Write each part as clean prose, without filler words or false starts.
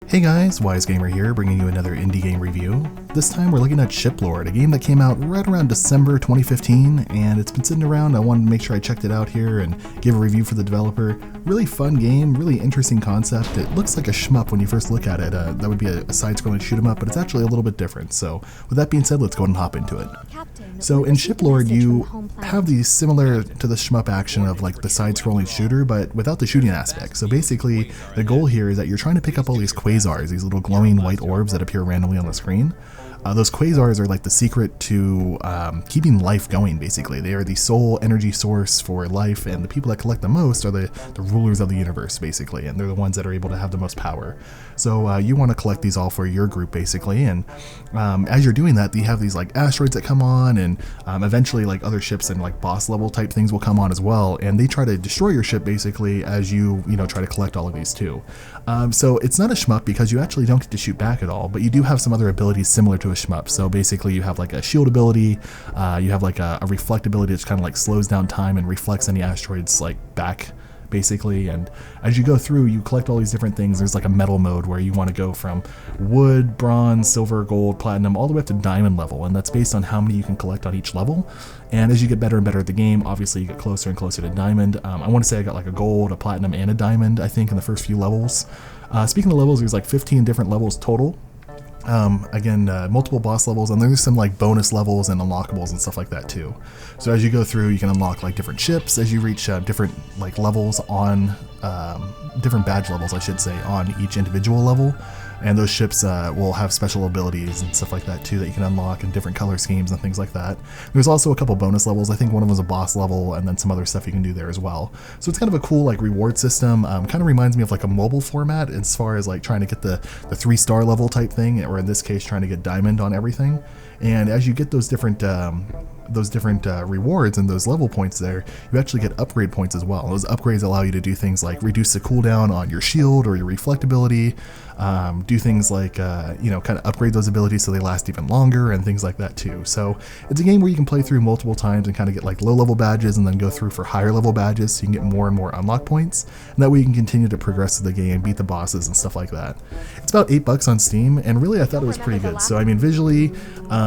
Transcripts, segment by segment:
Hey guys, Wise Gamer here, bringing you another indie game review. This time we're looking at Shiplord, a game that came out right around December 2015, and it's been sitting around. I wanted to make sure I checked it out here and give a review for the developer. Really fun game, really interesting concept. It looks like a shmup when you first look at it. That would be a side-scrolling shoot-'em-up, but it's actually a little bit different. So with that being said, let's go ahead and hop into it. So in Shiplord, you have these similar to the shmup action of like the side-scrolling shooter, but without the shooting aspect. So basically, the goal here is that you're trying to pick up all these quasars, these little glowing white orbs that appear randomly on the screen. Those quasars are like the secret to keeping life going, basically. They are the sole energy source for life, and the people that collect the most are the rulers of the universe, basically, and they're the ones that are able to have the most power. So you want to collect these all for your group, basically, and as you're doing that, you have these like asteroids that come on, and eventually like other ships and like boss level type things will come on as well, and they try to destroy your ship, basically, as you try to collect all of these too. So it's not a shmup because you actually don't get to shoot back at all, but you do have some other abilities similar to a shmup. So basically you have like a shield ability, you have like a reflect ability which kind of like slows down time and reflects any asteroids like back, basically. And as you go through, you collect all these different things. There's like a metal mode where you want to go from wood, bronze, silver, gold, platinum, all the way up to diamond level, and that's based on how many you can collect on each level. And as you get better and better at the game, obviously you get closer and closer to diamond. I want to say I got like a gold, a platinum, and a diamond, I think, in the first few levels. Speaking of levels, there's like 15 different levels total. Again, multiple boss levels, and there's some like bonus levels and unlockables and stuff like that too. So as you go through, you can unlock like different ships as you reach different like levels on different badge levels, I should say, on each individual level. And those ships will have special abilities and stuff like that too that you can unlock in different color schemes and things like that. There's also a couple bonus levels. I think one of them is a boss level, and then some other stuff you can do there as well. So it's kind of a cool like reward system. Kind of reminds me of like a mobile format as far as like trying to get the 3-star level type thing, or in this case trying to get diamond on everything. And as you get those different rewards and those level points there, you actually get upgrade points as well. Those upgrades allow you to do things like reduce the cooldown on your shield or your reflect ability, do things like kind of upgrade those abilities so they last even longer and things like that too. So it's a game where you can play through multiple times and kind of get like low level badges and then go through for higher level badges so you can get more and more unlock points, and that way you can continue to progress through the game, beat the bosses and stuff like that. It's about $8 on Steam, and really I thought it was pretty good. So I mean, visually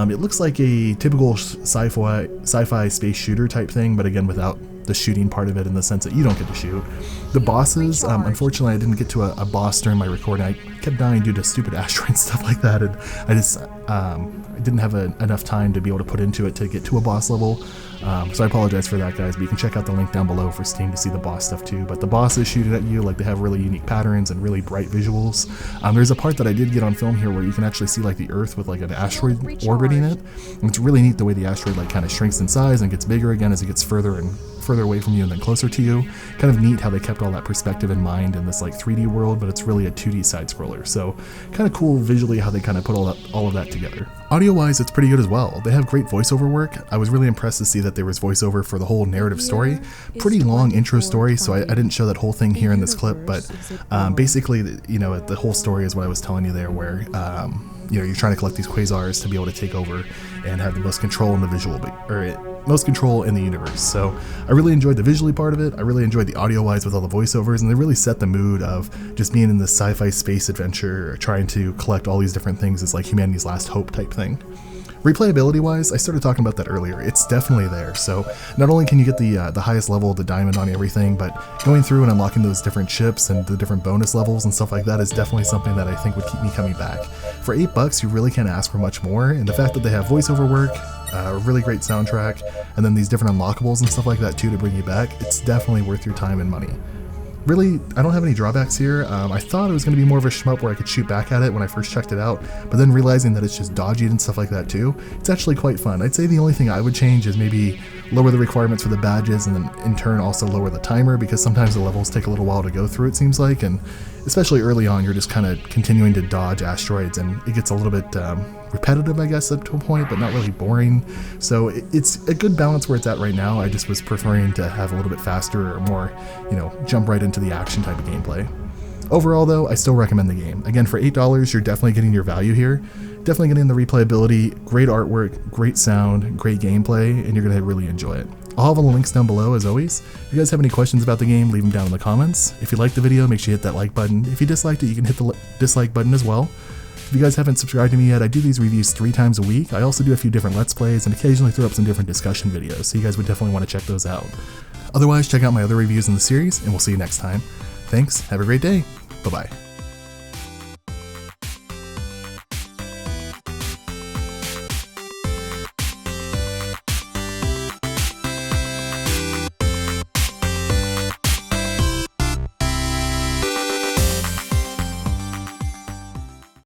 it looks like a typical sci-fi space shooter type thing, but again without the shooting part of it, in the sense that you don't get to shoot. The bosses, unfortunately I didn't get to a boss during my recording. I kept dying due to stupid asteroid and stuff like that, and I just I didn't have enough time to be able to put into it to get to a boss level. So I apologize for that, guys, but you can check out the link down below for Steam to see the boss stuff too. But the bosses shooting at you, like, they have really unique patterns and really bright visuals. There's a part that I did get on film here where you can actually see like the Earth with like an asteroid orbiting it, and it's really neat the way the asteroid like kind of shrinks in size and gets bigger again as it gets further and further away from you and then closer to you. Kind of neat how they kept all that perspective in mind in this like 3D world, but it's really a 2D side scroller. So kind of cool visually how they kind of put all of that together. Audio wise, it's pretty good as well. They have great voiceover work. I was really impressed to see that there was voiceover for the whole narrative story. Pretty long intro story, so I didn't show that whole thing here in this clip, but basically, the whole story is what I was telling you there, where you're trying to collect these quasars to be able to take over and have the most control in the most control in the universe. So I really enjoyed the visually part of it. I really enjoyed the audio wise with all the voiceovers, and they really set the mood of just being in this sci-fi space adventure, trying to collect all these different things. It's like humanity's last hope type thing. Replayability wise, I started talking about that earlier. It's definitely there. So not only can you get the highest level, the diamond on everything, but going through and unlocking those different ships and the different bonus levels and stuff like that is definitely something that I think would keep me coming back. For $8, you really can't ask for much more, and the fact that they have voiceover work, a really great soundtrack, and then these different unlockables and stuff like that too to bring you back, it's definitely worth your time and money. Really, I don't have any drawbacks here. I thought it was going to be more of a shmup where I could shoot back at it when I first checked it out, but then realizing that it's just dodgy and stuff like that too, it's actually quite fun. I'd say the only thing I would change is maybe lower the requirements for the badges, and then in turn also lower the timer, because sometimes the levels take a little while to go through, it seems like, and especially early on you're just kind of continuing to dodge asteroids, and it gets a little bit repetitive, I guess, up to a point, but not really boring. So it's a good balance where it's at right now. I just was preferring to have a little bit faster or more, jump right into the action type of gameplay. Overall though, I still recommend the game. Again, for $8, you're definitely getting your value here. Definitely getting the replayability, great artwork, great sound, great gameplay, and you're going to really enjoy it. I'll have all the links down below as always. If you guys have any questions about the game, leave them down in the comments. If you liked the video, make sure you hit that like button. If you disliked it, you can hit the dislike button as well. If you guys haven't subscribed to me yet, I do these reviews 3 times a week. I also do a few different Let's Plays and occasionally throw up some different discussion videos, so you guys would definitely want to check those out. Otherwise, check out my other reviews in the series, and we'll see you next time. Thanks, have a great day, bye-bye.